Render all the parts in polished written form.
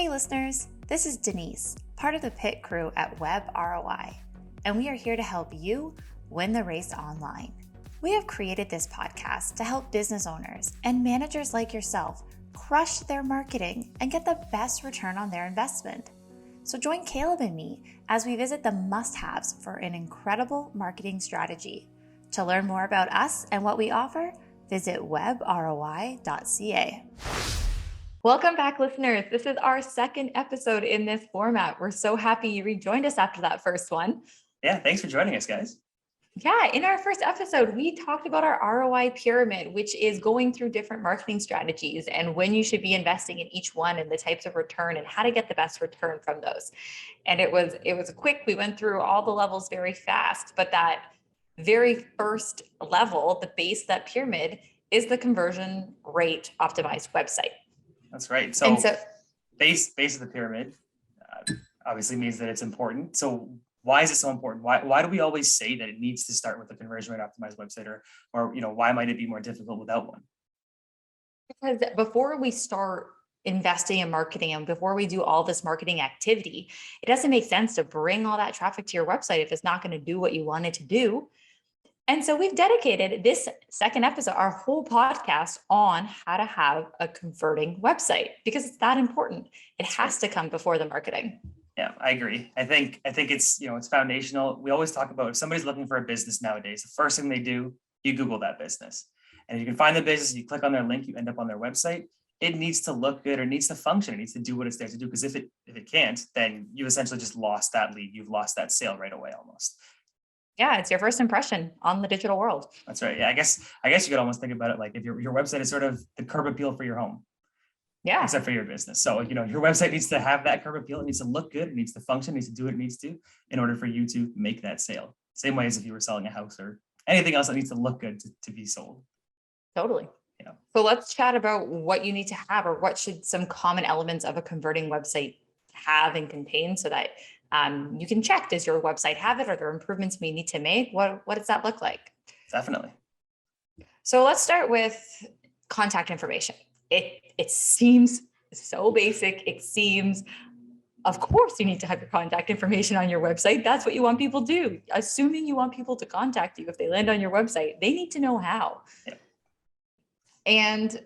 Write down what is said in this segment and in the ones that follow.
Hey listeners, this is Denise, part of the pit crew at Web ROI, and we are here to help you win the race online. We have created this podcast to help business owners and managers like yourself crush their marketing and get the best return on their investment. So join Caleb and me as we visit the must-haves for an incredible marketing strategy. To learn more about us and what we offer, visit webroi.ca. Welcome back, listeners. This is our second episode in this format. We're so happy you rejoined us after that first one. Yeah, thanks for joining us, guys. Yeah, in our first episode, we talked about our ROI pyramid, which is going through different marketing strategies and when you should be investing in each one and the types of return and how to get the best return from those. And it was quick. We went through all the levels very fast, but that very first level, the base of that pyramid, is the conversion rate optimized website. That's right. So base of the pyramid obviously means that it's important. So why is it so important? Why do we always say that it needs to start with a conversion rate optimized website, or why might it be more difficult without one? Because before we start investing in marketing and before we do all this marketing activity, it doesn't make sense to bring all that traffic to your website if it's not going to do what you want it to do. And so we've dedicated this second episode, our whole podcast, on how to have a converting website because it's that important. It has to come before the marketing. Yeah, I agree. I think it's, it's foundational. We always talk about if somebody's looking for a business nowadays, the first thing they do, you Google that business. And if you can find the business, you click on their link, you end up on their website. It needs to look good or needs to function. It needs to do what it's there to do. Because if it can't, then you essentially just lost that lead. You've lost that sale right away almost. Yeah, it's your first impression on the digital world. That's right. Yeah, I guess you could almost think about it like if your website is sort of the curb appeal for your home. Yeah. Except for your business. So, your website needs to have that curb appeal. It needs to look good. It needs to function. It needs to do what it needs to in order for you to make that sale. Same way as if you were selling a house or anything else that needs to look good to be sold. Totally. Yeah. So let's chat about what you need to have or what should some common elements of a converting website have and contain so that you can check, does your website have it? Are there improvements we need to make? What does that look like? Definitely. So let's start with contact information. It seems so basic. It seems, of course, you need to have your contact information on your website. That's what you want people to do. Assuming you want people to contact you if they land on your website, they need to know how. Yeah. And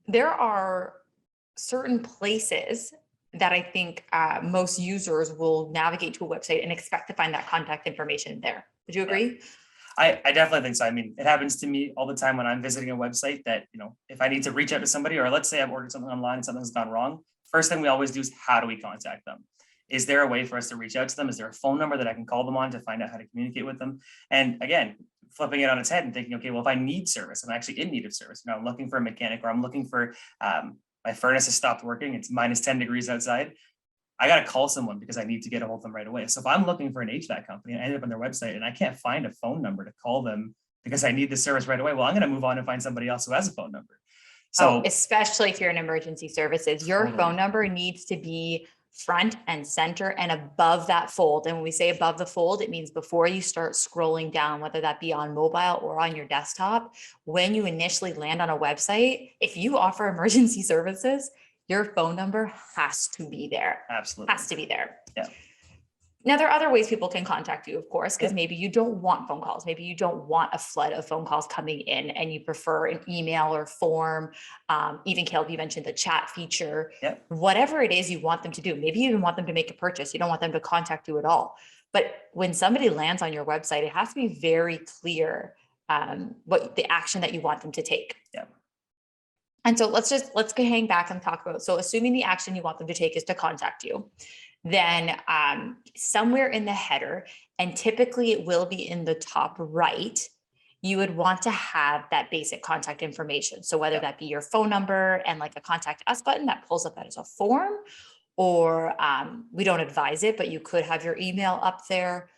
there are certain places that I think most users will navigate to a website and expect to find that contact information there. Would you agree? Yeah. I definitely think so. I mean, it happens to me all the time when I'm visiting a website that, if I need to reach out to somebody, or let's say I've ordered something online and something's gone wrong, first thing we always do is how do we contact them? Is there a way for us to reach out to them? Is there a phone number that I can call them on to find out how to communicate with them? And again, flipping it on its head and thinking, okay, well, if I need service, I'm actually in need of service. I'm looking for a mechanic, or I'm looking for my furnace has stopped working. It's minus 10 degrees outside. I got to call someone because I need to get a hold of them right away. So if I'm looking for an HVAC company and I end up on their website and I can't find a phone number to call them because I need the service right away, well, I'm going to move on and find somebody else who has a phone number. So especially if you're in emergency services, your phone number needs to be front and center and above that fold. And when we say above the fold, it means before you start scrolling down, whether that be on mobile or on your desktop, when you initially land on a website, if you offer emergency services, your phone number has to be there. Absolutely. Has to be there. Yeah. Now, there are other ways people can contact you, of course, because maybe you don't want phone calls. Maybe you don't want a flood of phone calls coming in and you prefer an email or form. Even Caleb, you mentioned the chat feature. Yep. Whatever it is you want them to do. Maybe you even want them to make a purchase. You don't want them to contact you at all. But when somebody lands on your website, it has to be very clear what the action that you want them to take. Yeah. And so let's hang back and talk about, so assuming the action you want them to take is to contact you, then somewhere in the header, and typically it will be in the top right, you would want to have that basic contact information. So whether that be your phone number and like a contact us button that pulls up that as a form, or we don't advise it, but you could have your email up there.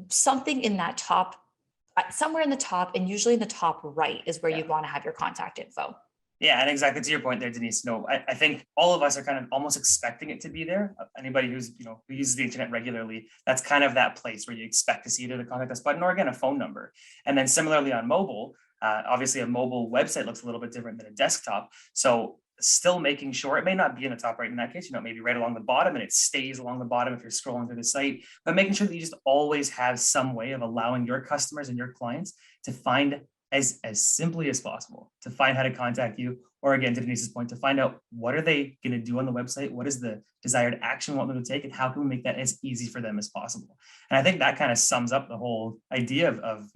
Something in that top, somewhere in the top, and usually in the top right is where you'd want to have your contact info. Yeah, and exactly to your point there, Denise. I think all of us are kind of almost expecting it to be there. Anybody who uses the internet regularly, that's kind of that place where you expect to see either the contact us button or again a phone number. And then similarly on mobile, obviously a mobile website looks a little bit different than a desktop. So still making sure it may not be in the top right in that case, maybe right along the bottom and it stays along the bottom if you're scrolling through the site, but making sure that you just always have some way of allowing your customers and your clients to find as simply as possible to find how to contact you, or again, to Denise's point, to find out what are they going to do on the website, what is the desired action we want them to take, and how can we make that as easy for them as possible. And I think that kind of sums up the whole idea of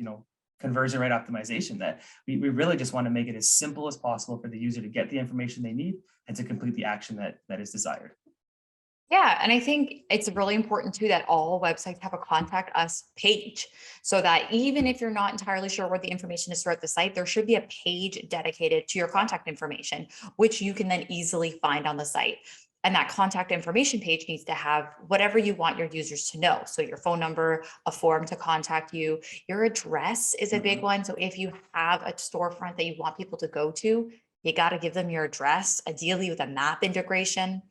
conversion rate optimization, that we really just want to make it as simple as possible for the user to get the information they need and to complete the action that is desired. Yeah, and I think it's really important too that all websites have a contact us page, so that even if you're not entirely sure what the information is throughout the site, there should be a page dedicated to your contact information, which you can then easily find on the site. And that contact information page needs to have whatever you want your users to know. So your phone number, a form to contact you, your address is a big one. So if you have a storefront that you want people to go to, you got to give them your address, ideally with a map integration.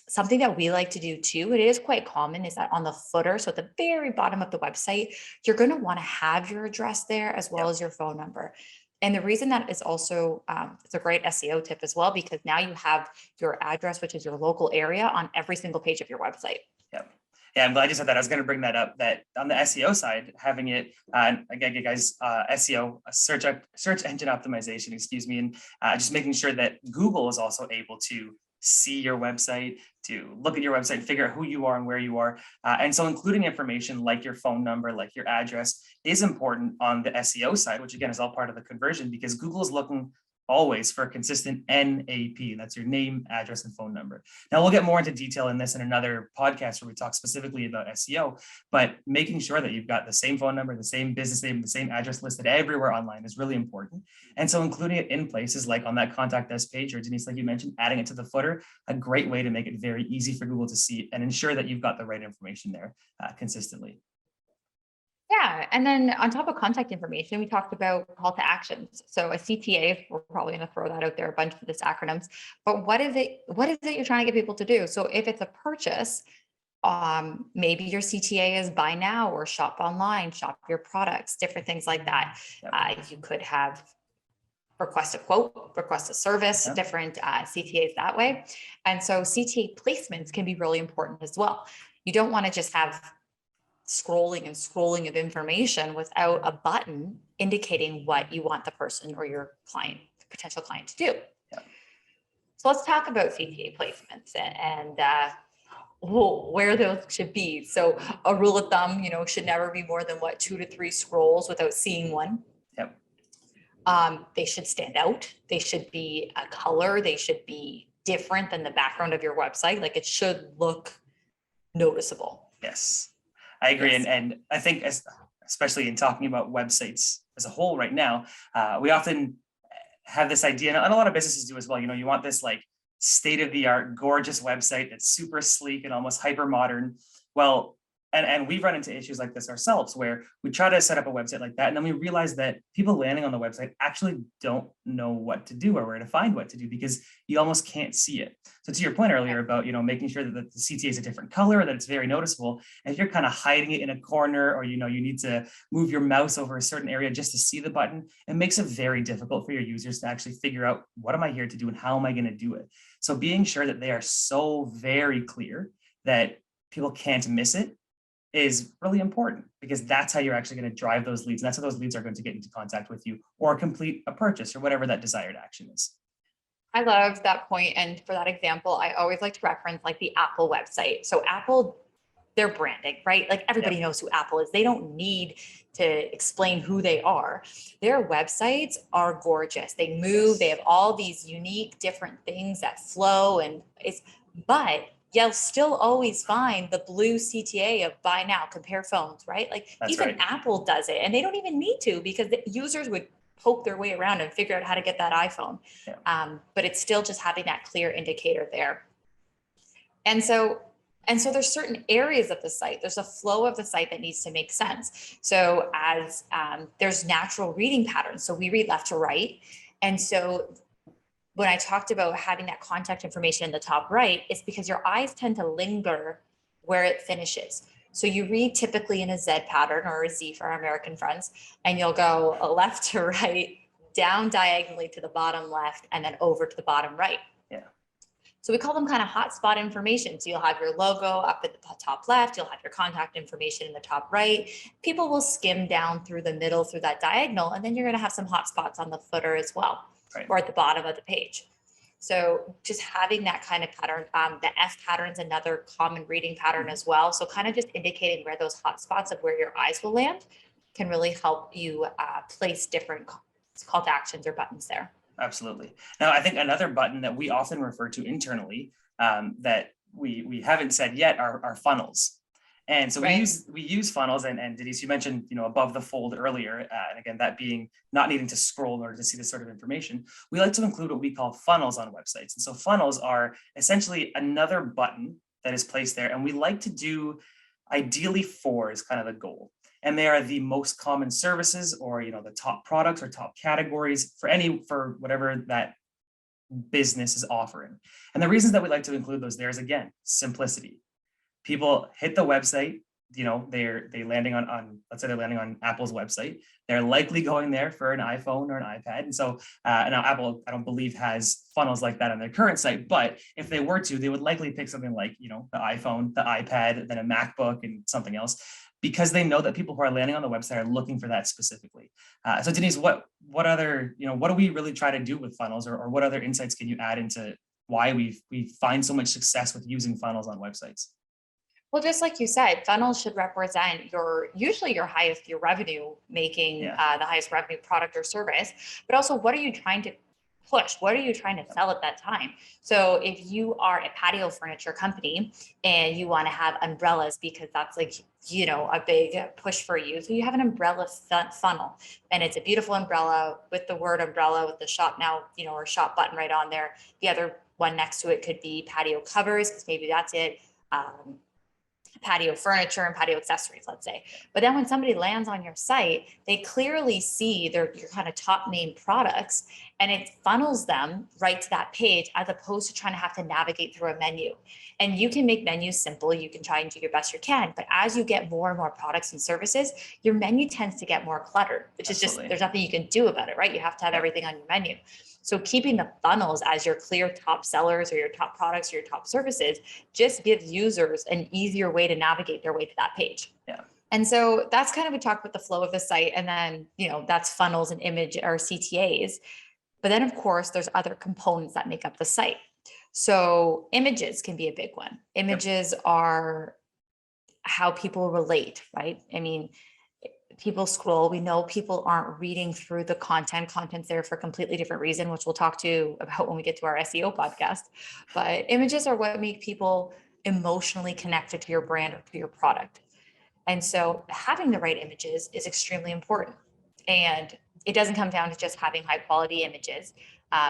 Something that we like to do too, it is quite common, is that on the footer, so at the very bottom of the website, you're going to want to have your address there as well as your phone number. And the reason that is also, it's a great SEO tip as well, because now you have your address, which is your local area, on every single page of your website. Yeah, I'm glad you said that. I was going to bring that up, that on the SEO side, having it, again, guys, SEO, search engine optimization, excuse me, and just making sure that Google is also able to see your website, to look at your website, figure out who you are and where you are. And so including information like your phone number, like your address, is important on the SEO side, which again is all part of the conversion, because Google is looking always for a consistent NAP, and that's your name, address, and phone number. Now we'll get more into detail in this in another podcast where we talk specifically about SEO, but making sure that you've got the same phone number, the same business name, the same address listed everywhere online is really important. And so including it in places like on that contact us page, or Denise, like you mentioned, adding it to the footer, a great way to make it very easy for Google to see and ensure that you've got the right information there consistently. Yeah, and then on top of contact information, we talked about call to actions. So a CTA, we're probably going to throw that out there, a bunch of this acronyms, but what is it you're trying to get people to do? So if it's a purchase, maybe your CTA is buy now or shop online, shop your products, different things like that. You could have request a quote, request a service, different CTAs that way. And so CTA placements can be really important as well. You don't want to just have scrolling of information without a button indicating what you want the person or your client, potential client, to do. So let's talk about CTA placements and where those should be. So a rule of thumb, should never be more than 2 to 3 scrolls without seeing one. They should stand out. They should be a color. They should be different than the background of your website. Like, it should look noticeable. Yes, I agree. Yes. And I think especially in talking about websites as a whole right now, we often have this idea, and a lot of businesses do as well. You want this like state-of-the-art, gorgeous website that's super sleek and almost hyper modern. Well, and we've run into issues like this ourselves, where we try to set up a website like that, and then we realize that people landing on the website actually don't know what to do or where to find what to do, because you almost can't see it. So to your point earlier about making sure that the CTA is a different color, that it's very noticeable, and if you're kind of hiding it in a corner, or you need to move your mouse over a certain area just to see the button, it makes it very difficult for your users to actually figure out, what am I here to do and how am I going to do it? So being sure that they are so very clear that people can't miss it is really important, because that's how you're actually going to drive those leads. And that's how those leads are going to get into contact with you or complete a purchase or whatever that desired action is. I love that point. And for that example, I always like to reference like the Apple website. So Apple, their branding, right? Like everybody knows who Apple is. They don't need to explain who they are. Their websites are gorgeous. They move, they have all these unique different things that flow, but you'll still always find the blue CTA of buy now, compare phones, right? Like that's even right. Apple does it, and they don't even need to, because the users would poke their way around and figure out how to get that iPhone. But it's still just having that clear indicator there. And so there's certain areas of the site, there's a flow of the site that needs to make sense. So as there's natural reading patterns. So we read left to right. And so when I talked about having that contact information in the top right, it's because your eyes tend to linger where it finishes. So you read typically in a Z pattern, or a Z for our American friends, and you'll go left to right, down diagonally to the bottom left, and then over to the bottom right. Yeah. So we call them kind of hotspot information. So you'll have your logo up at the top left, you'll have your contact information in the top right. People will skim down through the middle through that diagonal, and then you're going to have some hotspots on the footer as well, Right. or at the bottom of the page. So just having that kind of pattern, the F pattern is another common reading pattern as well. So kind of just indicating where those hotspots of where your eyes will land can really help you place different call to actions or buttons there. Absolutely. Now, I think another button that we often refer to internally that we haven't said yet are funnels. And so Right. we use funnels, and Denise, you mentioned, above the fold earlier, and again, that being not needing to scroll in order to see this sort of information. We like to include what we call funnels on websites. And so funnels are essentially another button that is placed there, and we like to do ideally 4 is kind of the goal. And they are the most common services, or the top products or top categories for whatever that business is offering. And the reasons that we like to include those there is, again, simplicity. People hit the website, they landing on let's say they're landing on Apple's website. They're likely going there for an iPhone or an iPad. And so now Apple, I don't believe, has funnels like that on their current site, but if they were to, they would likely pick something like, the iPhone, the iPad, then a MacBook and something else, because they know that people who are landing on the website are looking for that specifically. So Denise, what other, what do we really try to do with funnels, or what other insights can you add into why we find so much success with using funnels on websites? Well, just like you said, funnels should represent usually your highest, your revenue making, Yeah. the highest revenue product or service, but also what are you trying to push? What are you trying to sell at that time? So if you are a patio furniture company and you want to have umbrellas because that's like, a big push for you. So you have an umbrella funnel, and it's a beautiful umbrella with the word umbrella with the shop now, or shop button right on there. The other one next to it could be patio covers, because maybe that's it. Patio furniture and patio accessories, let's say. But then when somebody lands on your site, they clearly see your kind of top name products, and it funnels them right to that page, as opposed to trying to have to navigate through a menu. And you can make menus simple. You can try and do your best you can. But as you get more and more products and services, your menu tends to get more cluttered, which is just, there's nothing you can do about it, right? You have to have everything on your menu. So keeping the funnels as your clear top sellers or your top products or your top services just gives users an easier way to navigate their way to that page. Yeah. And so that's kind of, we talked about the flow of the site, and then, that's funnels and image or CTAs. But then of course there's other components that make up the site. So images can be a big one. Images are how people relate, right? I mean, people scroll. We know people aren't reading through the content. Content's there for a completely different reason, which we'll talk to about when we get to our SEO podcast. But images are what make people emotionally connected to your brand or to your product. And so having the right images is extremely important. And it doesn't come down to just having high quality images,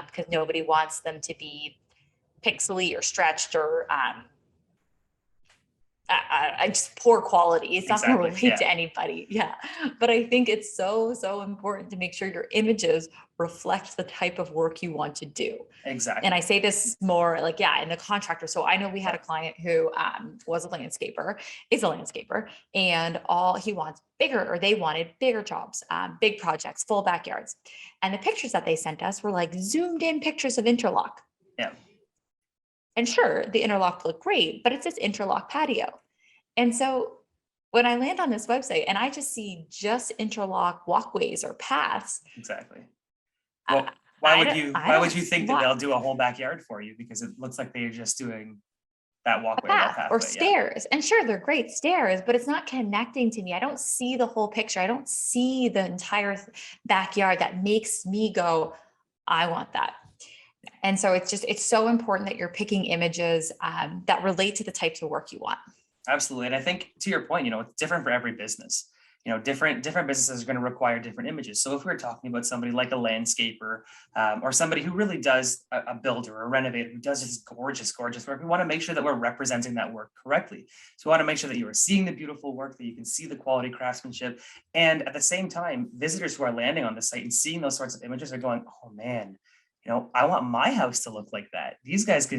because nobody wants them to be pixely or stretched or just poor quality. It's not going to relate to anybody. Yeah. But I think it's so important to make sure your images reflect the type of work you want to do. Exactly. And I say this more like, in the contractor. So I know we had a client who is a landscaper, and he wants bigger, or they wanted bigger jobs, big projects, full backyards. And the pictures that they sent us were like zoomed in pictures of interlock. Yeah. And sure, the interlock looked great, but it's this interlock patio. And so when I land on this website and I just see just interlock walkways or paths. Exactly. Well, why would you think that why? they'll do a whole backyard for you? Because it looks like they're just doing that walkway, that pathway, or stairs. And sure, they're great stairs, but it's not connecting to me. I don't see the whole picture. I don't see the entire backyard that makes me go, I want that. And so it's so important that you're picking images that relate to the types of work you want. Absolutely. And I think, to your point, it's different for every business. Different businesses are going to require different images. So if we're talking about somebody like a landscaper, or somebody who really does a builder or a renovator who does this gorgeous work, we want to make sure that we're representing that work correctly. So we want to make sure that you are seeing the beautiful work, that you can see the quality craftsmanship. And at the same time, visitors who are landing on the site and seeing those sorts of images are going, oh man, I want my house to look like that. These guys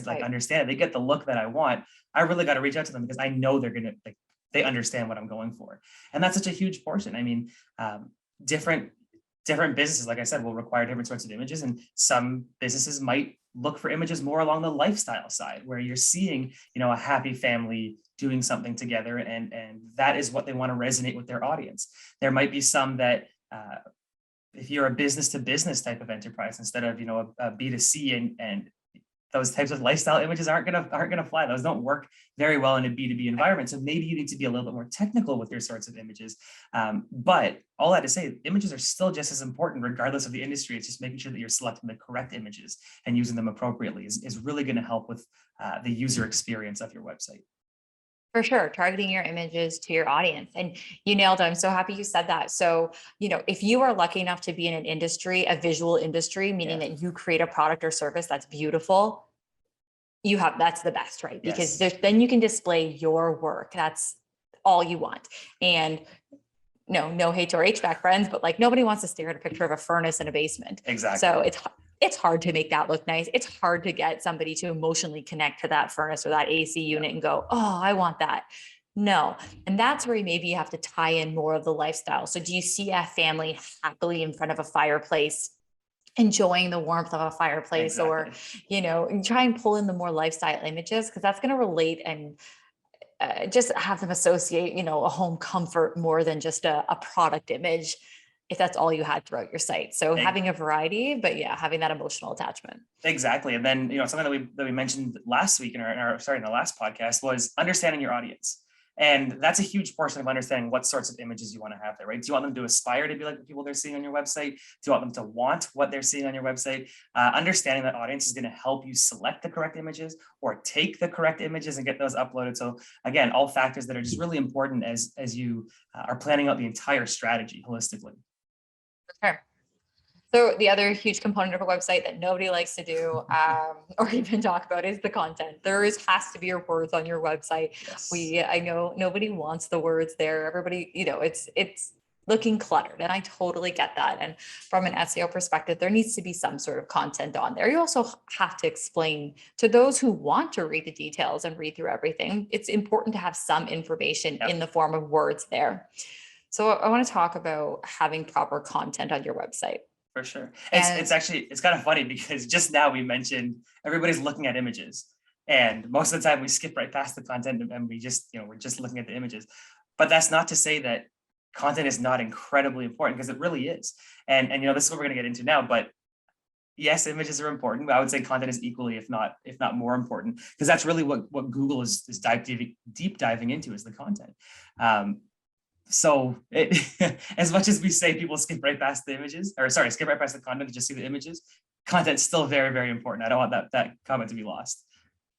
like understand, they get the look that I want. I really got to reach out to them because I know they're going to they understand what I'm going for. And that's such a huge portion. I mean, different different businesses, like I said, will require different sorts of images, and some businesses might look for images more along the lifestyle side, where you're seeing, a happy family doing something together, and that is what they want to resonate with their audience. There might be some that if you're a business to business type of enterprise instead of a B2C, and those types of lifestyle images aren't gonna fly. Those don't work very well in a B2B environment. So maybe you need to be a little bit more technical with your sorts of images. But all that to say, images are still just as important regardless of the industry. It's just making sure that you're selecting the correct images and using them appropriately is really going to help with the user experience of your website. For sure, targeting your images to your audience. And you nailed it. I'm so happy you said that. So, if you are lucky enough to be in an industry, a visual industry, meaning that you create a product or service that's beautiful, that's the best, right? Because Yes. then you can display your work. That's all you want. And no hate to our HVAC friends, but like nobody wants to stare at a picture of a furnace in a basement. Exactly. So it's hard to make that look nice. It's hard to get somebody to emotionally connect to that furnace or that AC unit and go, oh, I want that. No. And that's where maybe you have to tie in more of the lifestyle. So do you see a family happily in front of a fireplace, enjoying the warmth of a fireplace, or, and try and pull in the more lifestyle images, because that's going to relate and just have them associate, a home comfort more than just a product image, if that's all you had throughout your site. So having a variety, but having that emotional attachment. Exactly. And then, something that we mentioned last week in our the last podcast was understanding your audience. And that's a huge portion of understanding what sorts of images you want to have there, right? Do you want them to aspire to be like the people they're seeing on your website? Do you want them to want what they're seeing on your website? Understanding that audience is going to help you select the correct images or take the correct images and get those uploaded. So again, all factors that are just really important as you are planning out the entire strategy holistically. Sure. So the other huge component of a website that nobody likes to do or even talk about is the content. Has to be your words on your website. Yes. I know nobody wants the words there. Everybody, it's looking cluttered, and I totally get that. And from an SEO perspective, there needs to be some sort of content on there. You also have to explain to those who want to read the details and read through everything. It's important to have some information in the form of words there. So I want to talk about having proper content on your website. For sure. It's kind of funny because just now we mentioned everybody's looking at images, and most of the time we skip right past the content and we just, we're just looking at the images. But that's not to say that content is not incredibly important, because it really is. And this is what we're going to get into now, but yes, images are important, but I would say content is equally, if not more important, because that's really what Google is deep diving into, is the content. So as much as we say people skip right past the images, skip right past the content to just see the images, content's still very, very important. I don't want that comment to be lost.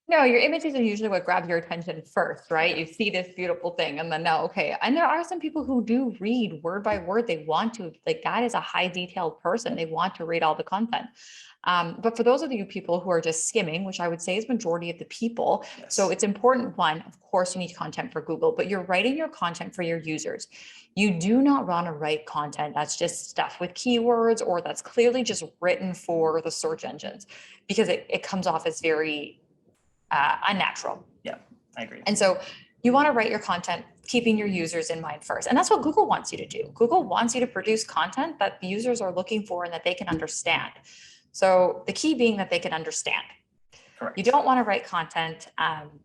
No, your images are usually what grab your attention first, right? You see this beautiful thing and then okay. And there are some people who do read word by word. They want to, like, that is a high detailed person. They want to read all the content. But for those of you people who are just skimming, which I would say is majority of the people, Yes. So it's important, one, of course, you need content for Google, but you're writing your content for your users. You do not want to write content that's just stuff with keywords or that's clearly just written for the search engines, because it comes off as very unnatural. Yeah, I agree. And so you want to write your content keeping your users in mind first. And that's what Google wants you to do. Google wants you to produce content that the users are looking for and that they can understand. So the key being that they can understand. Correct. You don't want to write content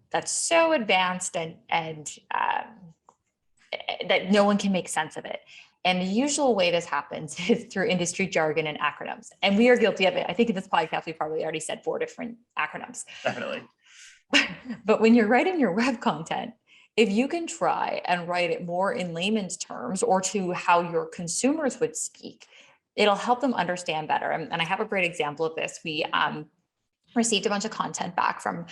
that's so advanced and that no one can make sense of it. And the usual way this happens is through industry jargon and acronyms. And we are guilty of it. I think in this podcast, we probably already said 4 different acronyms. Definitely. But when you're writing your web content, if you can try and write it more in layman's terms or to how your consumers would speak, it'll help them understand better. And I have a great example of this. We received a bunch of content back from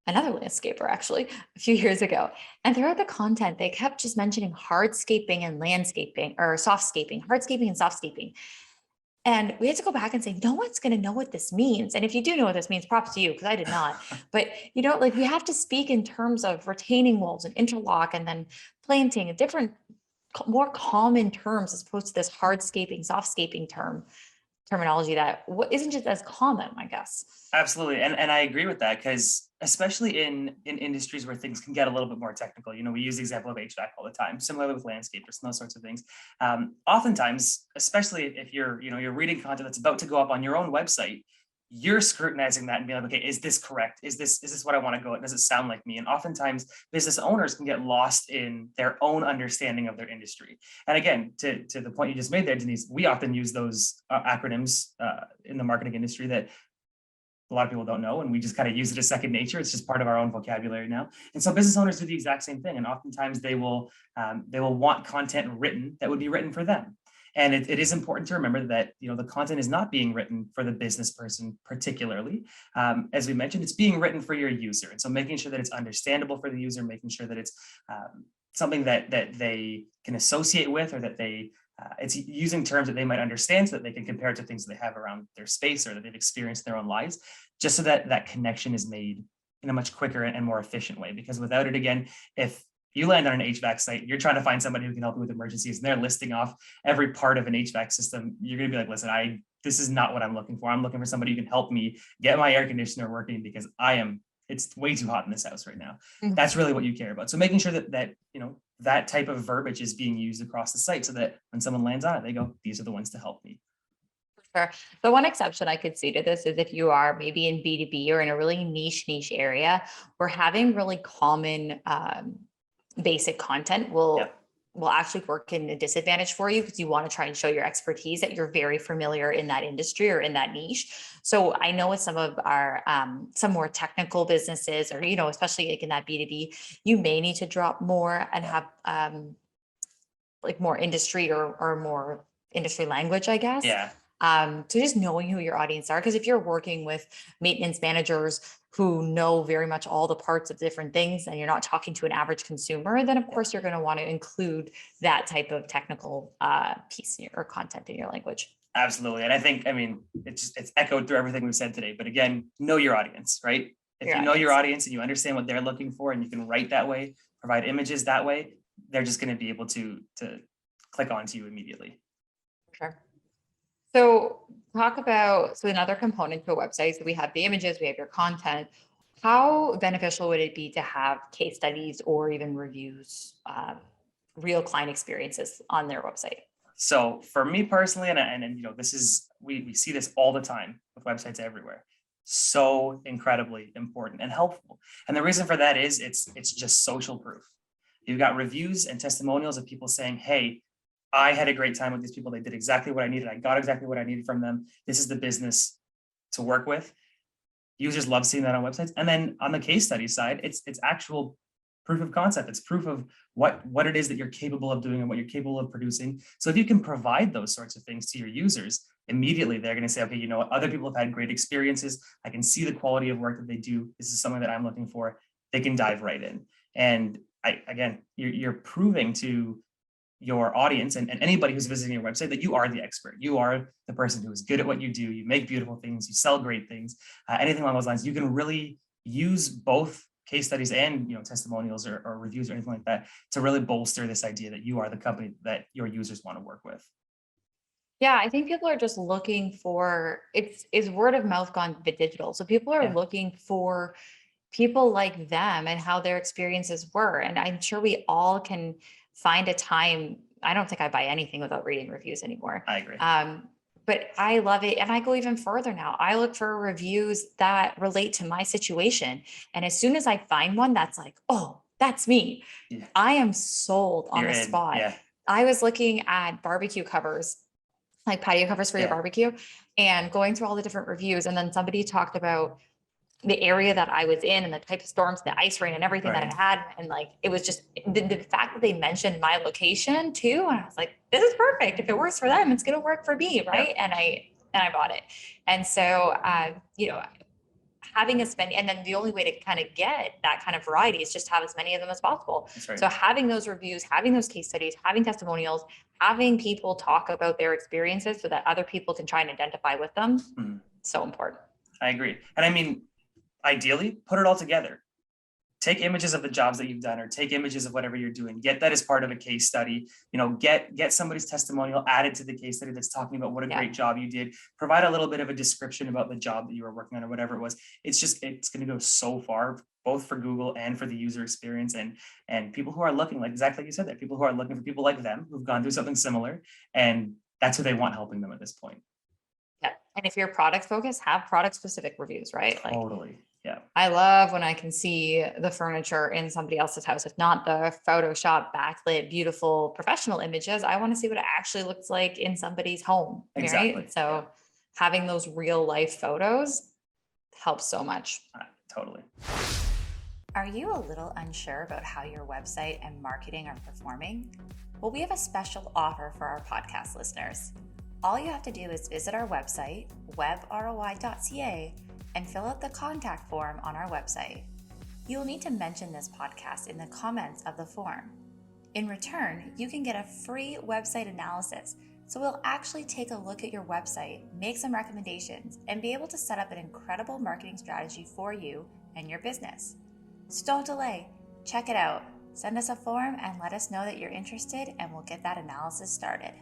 another landscaper actually a few years ago. And throughout the content, they kept just mentioning hardscaping and landscaping, or softscaping, hardscaping and softscaping. And we had to go back and say, no one's going to know what this means. And if you do know what this means, props to you, because I did not. But, we have to speak in terms of retaining walls and interlock and then planting, a different, more common terms as opposed to this hardscaping, softscaping term. terminology that isn't just as common, I guess. Absolutely. And I agree with that because especially in industries where things can get a little bit more technical, we use the example of HVAC all the time, similarly with landscapers and those sorts of things. Oftentimes, especially if you're reading content that's about to go up on your own website, you're scrutinizing that and being like, okay, is this correct? Is this what I want to go at? Does it sound like me? And oftentimes business owners can get lost in their own understanding of their industry. And again, to the point you just made there, Denise, we often use those acronyms in the marketing industry that a lot of people don't know, and we just kind of use it as second nature. It's just part of our own vocabulary now. And so business owners do the exact same thing. And oftentimes they will want content written that would be written for them. And it is important to remember that the content is not being written for the business person particularly. As we mentioned, it's being written for your user. And so making sure that it's understandable for the user, making sure that it's something that they can associate with, or that it's using terms that they might understand so that they can compare it to things that they have around their space or that they've experienced in their own lives, just so that that connection is made in a much quicker and more efficient way. Because without it, again, if you land on an HVAC site, you're trying to find somebody who can help you with emergencies, and they're listing off every part of an HVAC system, you're going to be like, listen, this is not what I'm looking for. I'm looking for somebody who can help me get my air conditioner working because it's way too hot in this house right now. Mm-hmm. That's really what you care about. So making sure that type of verbiage is being used across the site so that when someone lands on it, they go, these are the ones to help me. Sure. The one exception I could see to this is if you are maybe in B2B or in a really niche area, where having really common basic content will actually work in a disadvantage for you, because you want to try and show your expertise that you're very familiar in that industry or in that niche. So I know with some of our some more technical businesses, or especially like in that B2B, you may need to drop more and have like more industry or more industry language, I guess. Yeah. So just knowing who your audience are, because if you're working with maintenance managers who know very much all the parts of different things, and you're not talking to an average consumer, then of course you're going to want to include that type of technical piece or content in your language. Absolutely. And I think, it's echoed through everything we've said today, but again, know your audience, right? If you know your audience and you understand what they're looking for, and you can write that way, provide images that way, they're just going to be able to click onto you immediately. Sure. So another component to a website, so we have the images, we have your content. How beneficial would it be to have case studies or even reviews, real client experiences on their website? So for me personally, and this is, we see this all the time with websites everywhere, so incredibly important and helpful. And the reason for that is it's just social proof. You've got reviews and testimonials of people saying, hey, I had a great time with these people. They did exactly what I needed. I got exactly what I needed from them. This is the business to work with. Users love seeing that on websites. And then on the case study side, it's actual proof of concept. It's proof of what it is that you're capable of doing and what you're capable of producing. So if you can provide those sorts of things to your users, immediately they're going to say, okay, you know what, other people have had great experiences. I can see the quality of work that they do. This is something that I'm looking for. They can dive right in. And you're proving to your audience and anybody who's visiting your website that you are the expert. You are the person who is good at what you do. You make beautiful things. You sell great things. Anything along those lines. You can really use both case studies and testimonials or reviews or anything like that to really bolster this idea that you are the company that your users want to work with. Yeah, I think people are just looking for it's word of mouth gone digital. So people are looking for people like them and how their experiences were. And I'm sure we all can find a time. I don't think I buy anything without reading reviews anymore. I agree. But I love it. And I go even further now. I look for reviews that relate to my situation. And as soon as I find one that's like, oh, that's me, I am sold on the spot. Yeah. I was looking at barbecue covers, like patio covers for your barbecue, and going through all the different reviews. And then somebody talked about the area that I was in and the type of storms, the ice rain and everything that I had. And like, it was just the fact that they mentioned my location too. And I was like, this is perfect. If it works for them, it's going to work for me. Right. Yep. And I bought it. And so, having as many, and then the only way to kind of get that kind of variety is just have as many of them as possible. Right. So having those reviews, having those case studies, having testimonials, having people talk about their experiences so that other people can try and identify with them. So important. I agree. And ideally, put it all together. take images of the jobs that you've done, or take images of whatever you're doing, get that as part of a case study, get somebody's testimonial added to the case study that's talking about what a great job you did, provide a little bit of a description about the job that you were working on or whatever it was. It's going to go so far, both for Google and for the user experience, and people who are looking, like exactly like you said, that people who are looking for people like them who've gone through something similar, and that's who they want helping them at this point. Yeah. And if you're product focused, have product specific reviews, right? Totally. Yeah. I love when I can see the furniture in somebody else's house. If not the Photoshop backlit, beautiful professional images, I want to see what it actually looks like in somebody's home. Exactly. Right? So having those real life photos helps so much. Totally. Are you a little unsure about how your website and marketing are performing? Well, we have a special offer for our podcast listeners. All you have to do is visit our website, webroi.ca, and fill out the contact form on our website. You will need to mention this podcast in the comments of the form. In return, you can get a free website analysis, so we'll actually take a look at your website, make some recommendations, and be able to set up an incredible marketing strategy for you and your business. So don't delay, check it out, send us a form and let us know that you're interested, and we'll get that analysis started.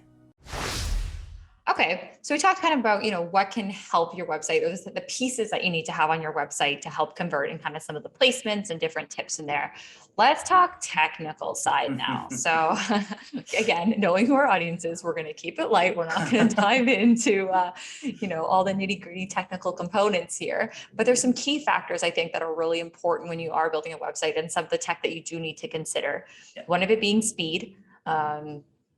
Okay, so we talked kind of about, what can help your website, or the pieces that you need to have on your website to help convert, and kind of some of the placements and different tips in there. Let's talk technical side now. So again, knowing who our audience is, we're going to keep it light. We're not going to dive into, all the nitty gritty technical components here, but there's some key factors I think that are really important when you are building a website, and some of the tech that you do need to consider. Yeah. One of it being speed.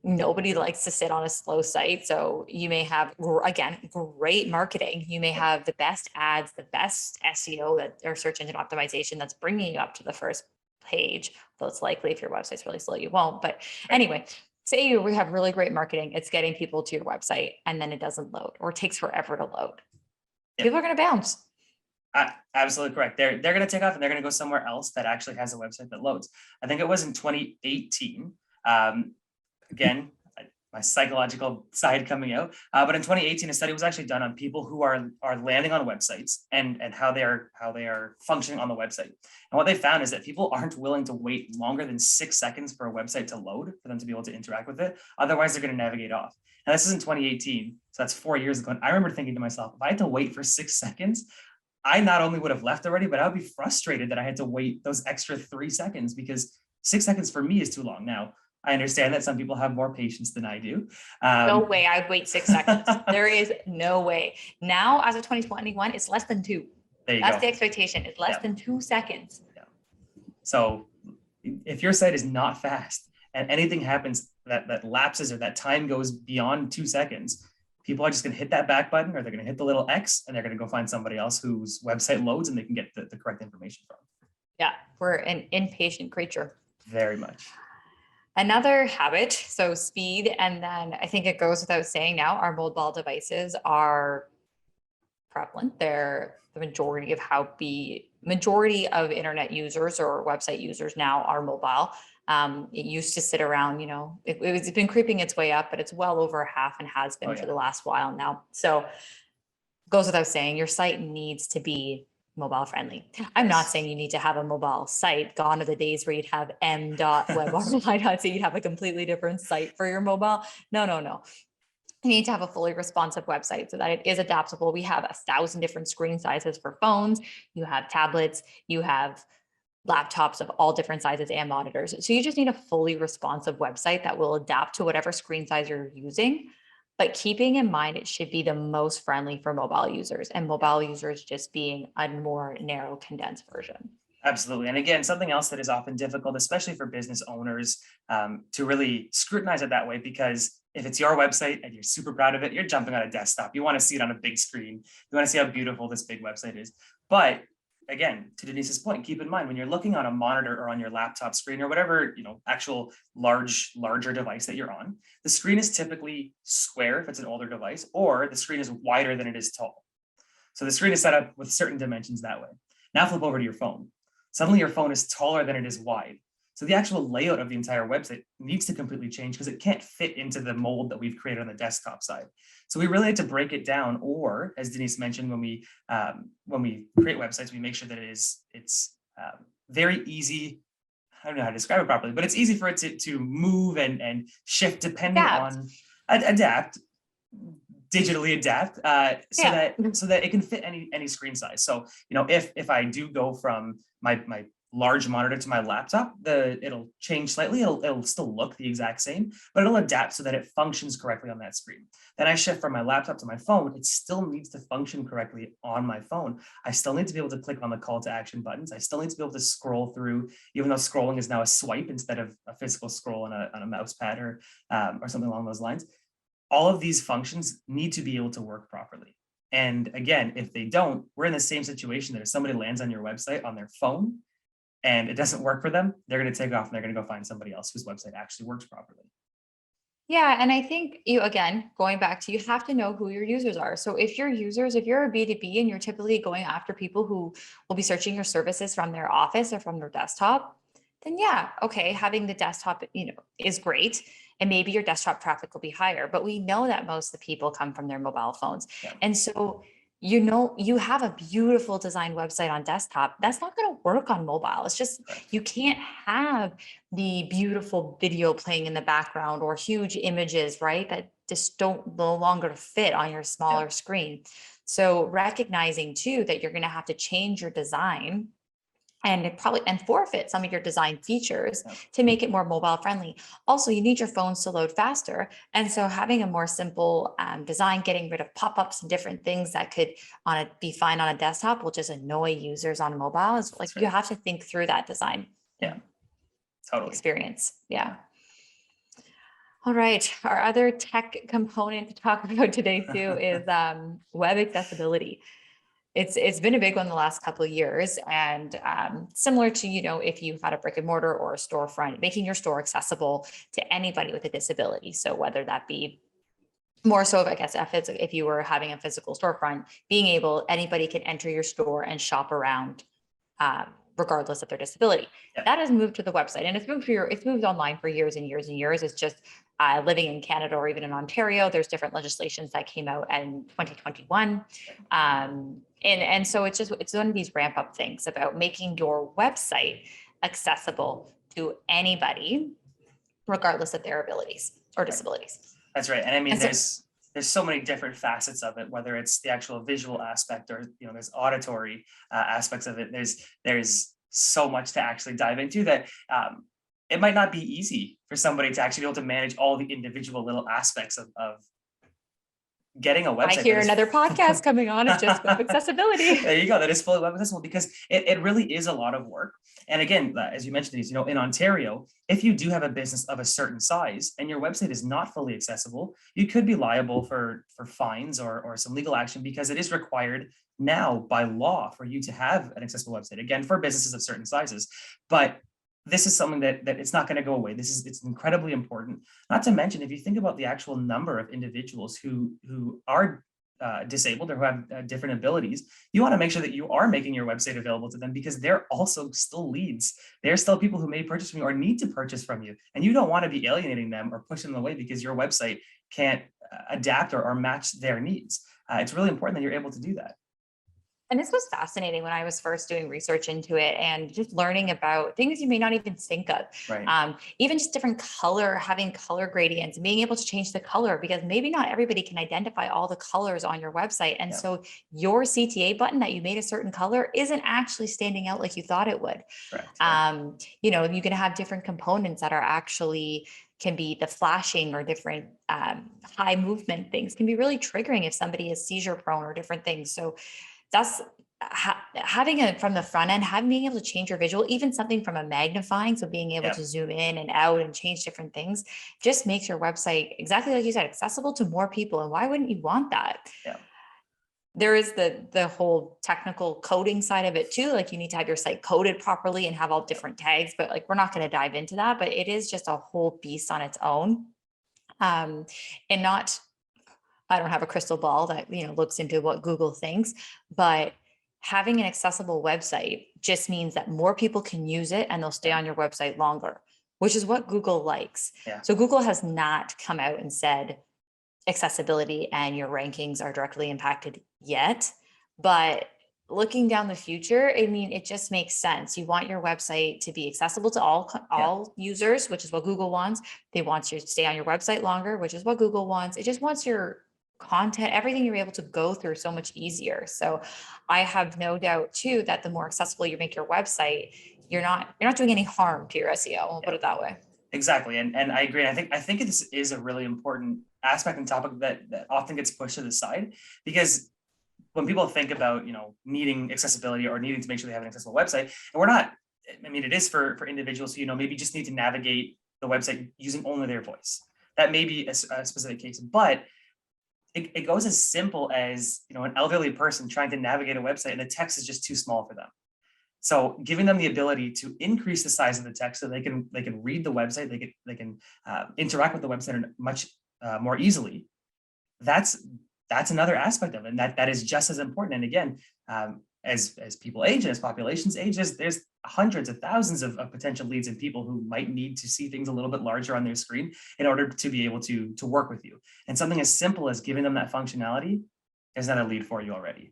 Nobody likes to sit on a slow site. So you may have, again, great marketing. You may have the best ads, the best SEO or search engine optimization that's bringing you up to the first page. Though it's likely if your website's really slow, you won't. But anyway, say we have really great marketing. It's getting people to your website and then it doesn't load, or it takes forever to load. Yep. People are going to bounce. Absolutely correct. They're going to take off and they're going to go somewhere else that actually has a website that loads. I think it was in 2018. Again, my psychological side coming out. But in 2018, a study was actually done on people who are landing on websites and how they are functioning on the website. And what they found is that people aren't willing to wait longer than 6 seconds for a website to load for them to be able to interact with it. Otherwise, they're going to navigate off. And this is in 2018, so that's 4 years ago. And I remember thinking to myself, if I had to wait for 6 seconds, I not only would have left already, but I would be frustrated that I had to wait those extra 3 seconds, because 6 seconds for me is too long. Now, I understand that some people have more patience than I do. No way I'd wait 6 seconds. There is no way. Now, as of 2021, it's less than 2. That's the expectation. It's less than 2 seconds. Yeah. So if your site is not fast and anything happens that lapses, or that time goes beyond 2 seconds, people are just going to hit that back button, or they're going to hit the little X, and they're going to go find somebody else whose website loads and they can get the correct information from. Yeah, we're an impatient creature. Very much. Another habit, so speed, and then I think it goes without saying now, our mobile devices are prevalent. They're the majority of internet users or website users now are mobile. It used to sit around, it's been creeping its way up, but it's well over half and has been for the last while now. So goes without saying, your site needs to be mobile friendly. I'm not saying you need to have a mobile site. Gone are the days where you'd have m.webroi.ca, you'd have a completely different site for your mobile. No. You need to have a fully responsive website so that it is adaptable. We have 1,000 different screen sizes for phones. You have tablets, you have laptops of all different sizes and monitors. So you just need a fully responsive website that will adapt to whatever screen size you're using, but keeping in mind it should be the most friendly for mobile users, and mobile users just being a more narrow, condensed version. Absolutely. And again, something else that is often difficult, especially for business owners, to really scrutinize it that way, because if it's your website and you're super proud of it, you're jumping on a desktop. You want to see it on a big screen. You want to see how beautiful this big website is. But again, to Denise's point, keep in mind when you're looking on a monitor or on your laptop screen or whatever, actual larger device that you're on, the screen is typically square if it's an older device, or the screen is wider than it is tall. So the screen is set up with certain dimensions that way. Now flip over to your phone. Suddenly your phone is taller than it is wide. So the actual layout of the entire website needs to completely change, because it can't fit into the mold that we've created on the desktop side. So we really had to break it down, or as Denise mentioned, when we create websites, we make sure that it's very easy. I don't know how to describe it properly, but it's easy for it to move and shift depending Adapt. on adapt, digitally adapt, Yeah. so that it can fit any screen size. So if I do go from my large monitor to my laptop, it'll change slightly. It'll still look the exact same, but it'll adapt so that it functions correctly on that screen. Then I shift from my laptop to my phone. It still needs to function correctly on my phone. I still need to be able to click on the call to action buttons. I still need to be able to scroll through, even though scrolling is now a swipe instead of a physical scroll on a mouse pad or something along those lines. All of these functions need to be able to work properly. And again, if they don't, we're in the same situation that if somebody lands on your website on their phone and it doesn't work for them, they're going to take off and they're going to go find somebody else whose website actually works properly. Yeah, and I think again, going back to, you have to know who your users are. So if your users, if you're a B2B and you're typically going after people who will be searching your services from their office or from their desktop, then yeah, okay, having the desktop, is great. And maybe your desktop traffic will be higher, but we know that most of the people come from their mobile phones. Yeah. And so, you have a beautiful design website on desktop. That's not going to work on mobile. It's just, you can't have the beautiful video playing in the background or huge images, right? That just don't no longer fit on your smaller screen. So recognizing too that you're going to have to change your design and forfeit some of your design features to make it more mobile friendly. Also, you need your phones to load faster. And so having a more simple design, getting rid of pop-ups and different things that could be fine on a desktop will just annoy users on mobile. Is like, you have to think through that design. Yeah, totally. Experience. Yeah. All right. Our other tech component to talk about today too is web accessibility. It's been a big one the last couple of years, and similar to, if you had a brick and mortar or a storefront, making your store accessible to anybody with a disability. So whether that be more so, I guess, if you were having a physical storefront, anybody can enter your store and shop around, regardless of their disability. Yeah. That has moved to the website, and it's moved online for years and years and years. It's just living in Canada or even in Ontario, there's different legislations that came out in 2021. And so it's one of these ramp up things about making your website accessible to anybody, regardless of their abilities or disabilities. That's right. And I mean, And so- there's so many different facets of it, whether it's the actual visual aspect or, there's auditory aspects of it. There's so much to actually dive into that it might not be easy for somebody to actually be able to manage all the individual little aspects of getting a website. I hear another podcast coming on. It's just web accessibility. There you go. That is fully web accessible, because it really is a lot of work. And again, as you mentioned, these, in Ontario, if you do have a business of a certain size and your website is not fully accessible, you could be liable for fines or some legal action, because it is required now by law for you to have an accessible website, again, for businesses of certain sizes. But this is something that it's not going to go away. It's incredibly important. Not to mention, if you think about the actual number of individuals who are disabled or who have different abilities, you want to make sure that you are making your website available to them, because they're also still leads. They're still people who may purchase from you or need to purchase from you. And you don't want to be alienating them or pushing them away because your website can't adapt or match their needs. It's really important that you're able to do that. And this was fascinating when I was first doing research into it and just learning about things you may not even think of. Right. Even just different having color gradients and being able to change the color, because maybe not everybody can identify all the colors on your website. And so your CTA button that you made a certain color isn't actually standing out like you thought it would. Correct. You can have different components that are actually can be the flashing or different high movement things can be really triggering if somebody is seizure prone or different things. So that's having it from the front end, being able to change your visual, even something from a magnifying. So being able to zoom in and out and change different things just makes your website, exactly like you said, accessible to more people. And why wouldn't you want that? Yeah. There is the whole technical coding side of it too. Like you need to have your site coded properly and have all different tags, but like, we're not going to dive into that, but it is just a whole beast on its own. I don't have a crystal ball that, looks into what Google thinks, but having an accessible website just means that more people can use it and they'll stay on your website longer, which is what Google likes. Yeah. So Google has not come out and said accessibility and your rankings are directly impacted yet, but looking down the future, I mean, it just makes sense. You want your website to be accessible to all users, which is what Google wants. They want you to stay on your website longer, which is what Google wants. It just wants your content, everything you're able to go through so much easier. So I have no doubt too that the more accessible you make your website, you're not doing any harm to your SEO. We'll put it that way. Exactly. And I agree. I think this is a really important aspect and topic that often gets pushed to the side, because when people think about, needing accessibility or needing to make sure they have an accessible website, and we're not, I mean, it is for individuals who, maybe just need to navigate the website using only their voice. That may be a specific case, but it goes as simple as, an elderly person trying to navigate a website and the text is just too small for them. So giving them the ability to increase the size of the text so they can read the website, they can interact with the website much more easily. That's another aspect of it, and that is just as important. And again, as people age, as populations age, there's hundreds of thousands of potential leads and people who might need to see things a little bit larger on their screen in order to be able to work with you. And something as simple as giving them that functionality is not a lead for you already.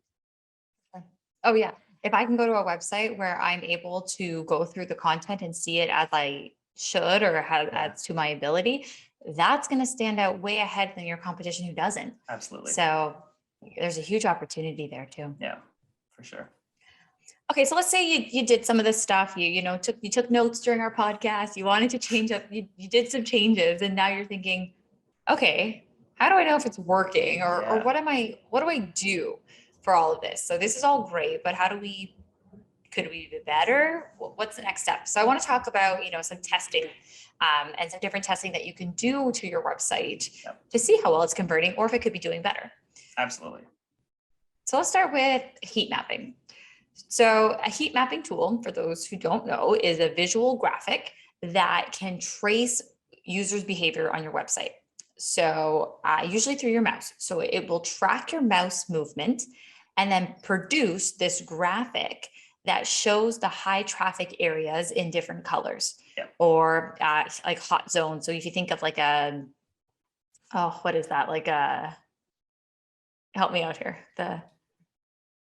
Oh yeah. If I can go to a website where I'm able to go through the content and see it as I should or as to my ability, that's going to stand out way ahead than your competition who doesn't. Absolutely. So there's a huge opportunity there too. Yeah, for sure. Okay, so let's say you did some of this stuff. You took notes during our podcast. You wanted to change up. You did some changes, and now you're thinking, okay, how do I know if it's working, or what do I do for all of this? So this is all great, but could we be better? What's the next step? So I want to talk about, some testing and some different testing that you can do to your website to see how well it's converting or if it could be doing better. Absolutely. So let's start with heat mapping. So a heat mapping tool, for those who don't know, is a visual graphic that can trace users' behavior on your website. So usually through your mouse. So it will track your mouse movement and then produce this graphic that shows the high traffic areas in different colors or like hot zones. So if you think of like what is that? Like help me out here.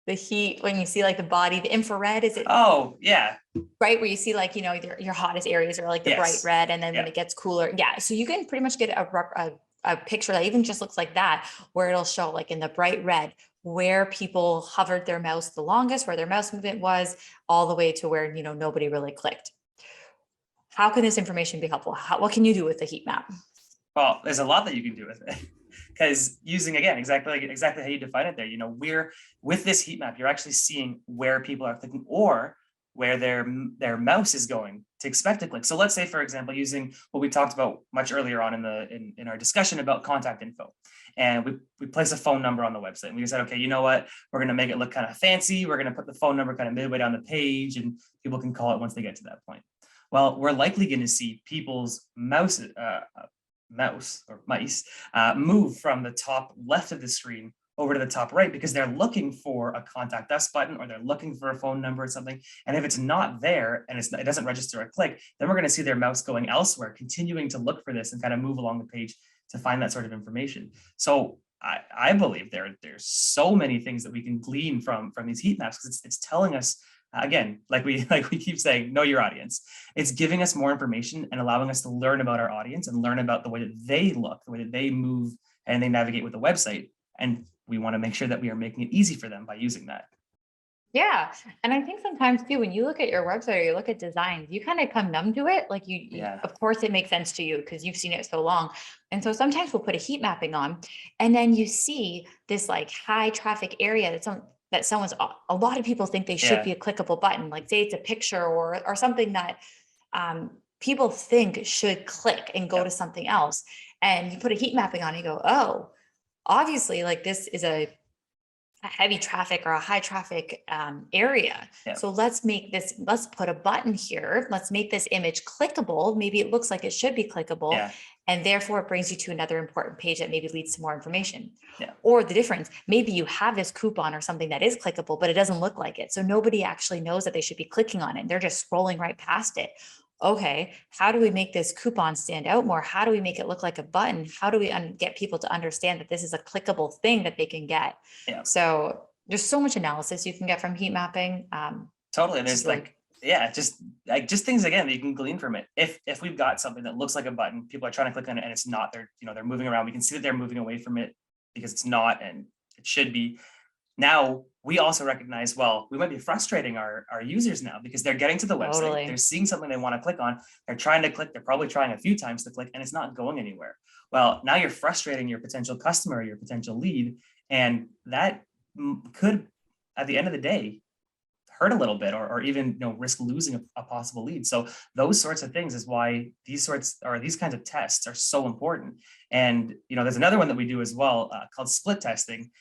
The heat, when you see like the body, the infrared, is it? Oh, yeah. Right. Where you see like, your hottest areas are like the bright red. And then when it gets cooler. Yeah. So you can pretty much get a picture that even just looks like that, where it'll show like in the bright red, where people hovered their mouse the longest, where their mouse movement was, all the way to where, nobody really clicked. How can this information be helpful? What can you do with the heat map? Well, there's a lot that you can do with it. Because using, again, exactly how you define it there, we're with this heat map, you're actually seeing where people are clicking or where their mouse is going to expect to click. So let's say, for example, using what we talked about much earlier on in our discussion about contact info, and we place a phone number on the website. And we said, okay, you know what? We're going to make it look kind of fancy. We're going to put the phone number kind of midway down the page, and people can call it once they get to that point. Well, we're likely going to see people's mice move from the top left of the screen over to the top right because they're looking for a contact us button or they're looking for a phone number or something. And if it's not there and it doesn't register a click, then we're going to see their mouse going elsewhere, continuing to look for this and kind of move along the page to find that sort of information. So I believe there's so many things that we can glean from these heat maps, because it's telling us, again, like we keep saying, know your audience. It's giving us more information and allowing us to learn about our audience and learn about the way that they look, the way that they move and they navigate with the website. And we want to make sure that we are making it easy for them by using that. Yeah. And I think sometimes too, when you look at your website or you look at designs, you kind of come numb to it. Like of course it makes sense to you because you've seen it so long. And so sometimes we'll put a heat mapping on and then you see this like high traffic area that a lot of people think they should be a clickable button, like say it's a picture or something that people think should click and go to something else. And you put a heat mapping on, you go, oh, obviously like this is a heavy traffic or a high traffic area. So let's put a button here. Let's make this image clickable. Maybe it looks like it should be clickable. And therefore it brings you to another important page that maybe leads to more information. Or the difference, maybe you have this coupon or something that is clickable, but it doesn't look like it. So nobody actually knows that they should be clicking on it. They're just scrolling right past it. Okay, how do we make this coupon stand out more? How do we make it look like a button? How do we get people to understand that this is a clickable thing that they can get? So there's so much analysis you can get from heat mapping. Totally. And It's there's really like, yeah, just things again that you can glean from it. If we've got something that looks like a button, people are trying to click on it and it's not, they're moving around. We can see that they're moving away from it because it's not, and it should be. Now we also recognize, well, we might be frustrating our users now because they're getting to the website, they're totally. seeing something they want to click on, they're trying to click, they're probably trying a few times to click, and it's not going anywhere. Well, now you're frustrating your potential customer, your potential lead, and that could, at the end of the day, hurt a little bit, or even risk losing a possible lead. So those sorts of things is why these kinds of tests are so important. And there's another one that we do as well, called split testing,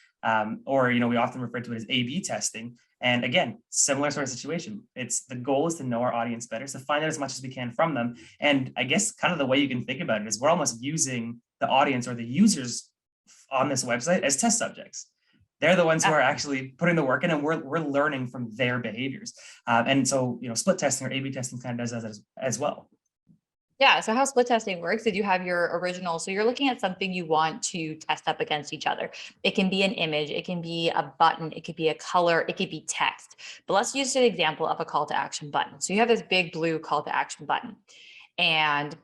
or we often refer to it as A/B testing. And again, similar sort of situation. The goal is to know our audience better, so find out as much as we can from them. And I guess kind of the way you can think about it is we're almost using the audience or the users on this website as test subjects. They're the ones who are actually putting the work in, and we're learning from their behaviors. And so, split testing or A/B testing kind of does that as well. Yeah. So how split testing works is you have your original. So you're looking at something you want to test up against each other. It can be an image, it can be a button, it could be a color, it could be text. But let's use an example of a call to action button. So you have this big blue call to action button. And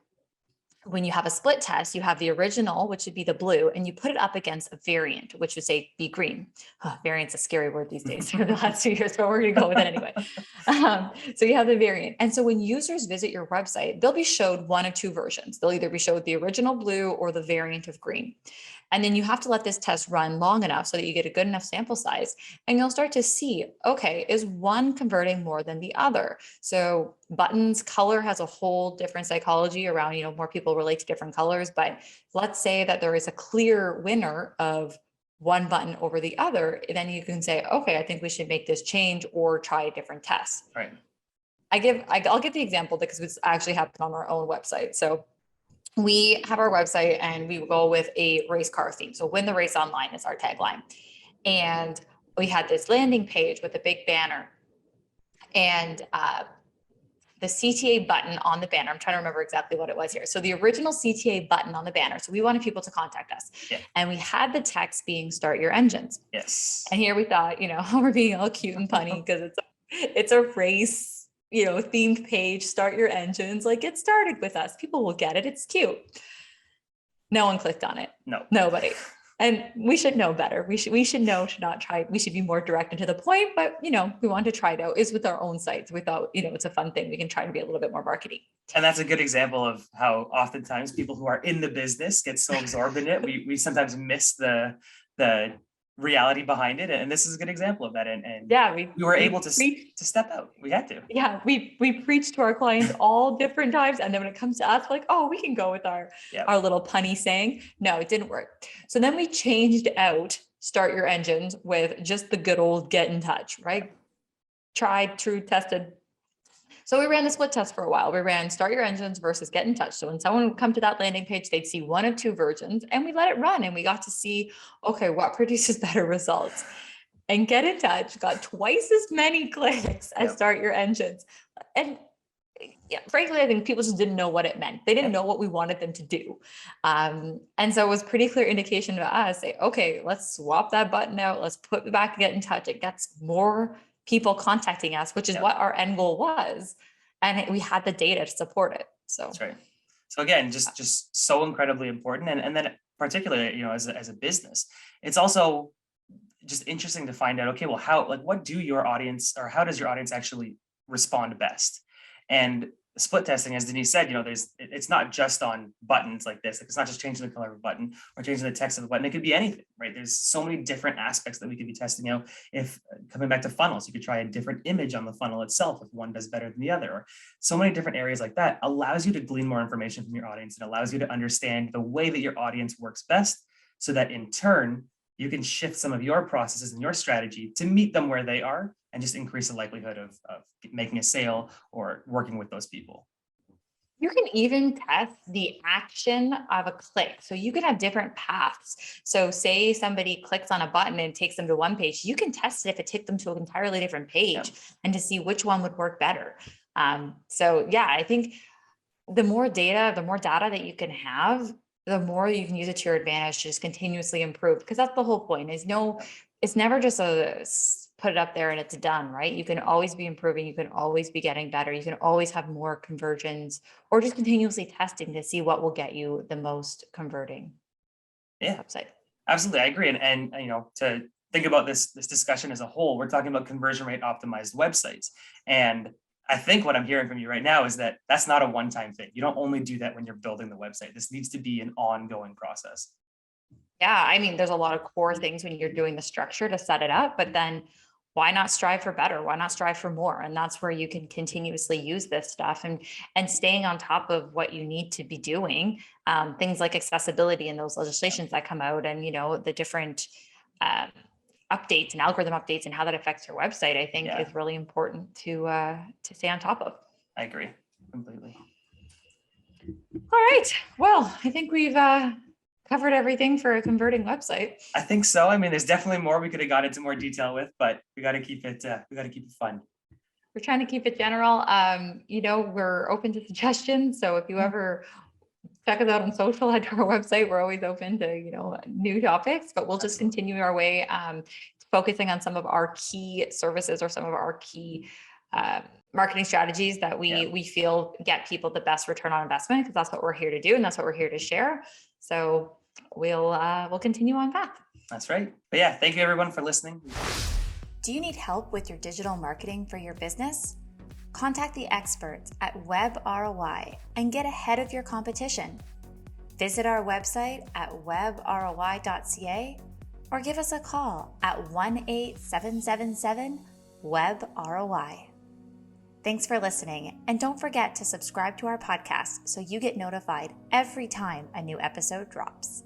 when you have a split test, you have the original, which would be the blue, and you put it up against a variant, which would say be green. Variant's a scary word these days for the last 2 years, but we're going to go with it anyway. So you have the variant. And so when users visit your website, they'll be showed one of two versions. They'll either be showed the original blue or the variant of green. And then you have to let this test run long enough so that you get a good enough sample size. And you'll start to see, okay, is one converting more than the other? So buttons, color has a whole different psychology around, more people relate to different colors. But let's say that there is a clear winner of one button over the other, then you can say, okay, I think we should make this change or try a different test. Right. I'll give the example because it's actually happened on our own website. So we have our website and we go with a race car theme. So win the race online is our tagline. And we had this landing page with a big banner and the CTA button on the banner. I'm trying to remember exactly what it was here. So the original CTA button on the banner. So we wanted people to contact us. Yeah. And we had the text being start your engines. Yes. And here we thought, we're being all cute and punny because it's a race, themed page, start your engines, like get started with us. People will get it. It's cute. No one clicked on it. No. Nobody. And we should know better. We should know to not try. We should be more direct and to the point, but we want to try it out is with our own sites. We thought, it's a fun thing. We can try to be a little bit more marketing. And that's a good example of how oftentimes people who are in the business get so absorbed in it. We sometimes miss the reality behind it. And this is a good example of that. And yeah, we were able to step out. We had to. Yeah, we preach to our clients all different times. And then when it comes to us, like, oh, we can go with our little punny saying. No, it didn't work. So then we changed out start your engines with just the good old get in touch, right? Tried, true, tested. So we ran the split test for a while. We ran start your engines versus get in touch. So when someone would come to that landing page, they'd see one of two versions and we let it run and we got to see, okay, what produces better results? And get in touch got twice as many clicks as start your engines. And frankly, I think people just didn't know what it meant. They didn't know what we wanted them to do. And so it was pretty clear indication to us, say, okay, let's swap that button out. Let's put it back, get in touch. It gets more people contacting us, which is what our end goal was. And we had the data to support it. So that's right. So again, just so incredibly important. And then particularly, as a business, it's also just interesting to find out, okay, well, what do your audience, or how does your audience actually respond best? And split testing, as Denise said, it's not just on buttons like this. It's not just changing the color of a button or changing the text of a button. It could be anything, right? There's so many different aspects that we could be testing out. If coming back to funnels, you could try a different image on the funnel itself if one does better than the other, or so many different areas like that allows you to glean more information from your audience. It allows you to understand the way that your audience works best, so that in turn, you can shift some of your processes and your strategy to meet them where they are and just increase the likelihood of making a sale or working with those people. You can even test the action of a click. So you can have different paths. So say somebody clicks on a button and takes them to one page, you can test it if it took them to an entirely different page and to see which one would work better. So yeah, I think the more data that you can have, the more you can use it to your advantage to just continuously improve, because that's the whole point is it's never just put it up there and it's done, right? You can always be improving. You can always be getting better. You can always have more conversions or just continuously testing to see what will get you the most converting Yeah, website. absolutely. I agree. And to think about this discussion as a whole, we're talking about conversion rate optimized websites. And I think what I'm hearing from you right now is that that's not a one-time thing. You don't only do that when you're building the website. This needs to be an ongoing process. Yeah, I mean, there's a lot of core things when you're doing the structure to set it up, but then why not strive for better? Why not strive for more? And that's where you can continuously use this stuff and staying on top of what you need to be doing. Things like accessibility and those legislations that come out, and the different um, updates and algorithm updates and how that affects your website, I think Yeah. is really important to stay on top of. I agree completely. All right. Well, I think we've covered everything for a converting website. I think so. I mean, there's definitely more we could have got into more detail with, but we got to keep it fun. We're trying to keep it general. We're open to suggestions. So if you ever check us out on social, head to our website. We're always open to, new topics, but we'll just continue our way, focusing on some of our key services or some of our key marketing strategies that we feel get people the best return on investment, because that's what we're here to do and that's what we're here to share. So we'll continue on path. That's right. But yeah, thank you everyone for listening. Do you need help with your digital marketing for your business? Contact the experts at WebROI and get ahead of your competition. Visit our website at webroi.ca or give us a call at 1-8777-WebROI. Thanks for listening, and don't forget to subscribe to our podcast so you get notified every time a new episode drops.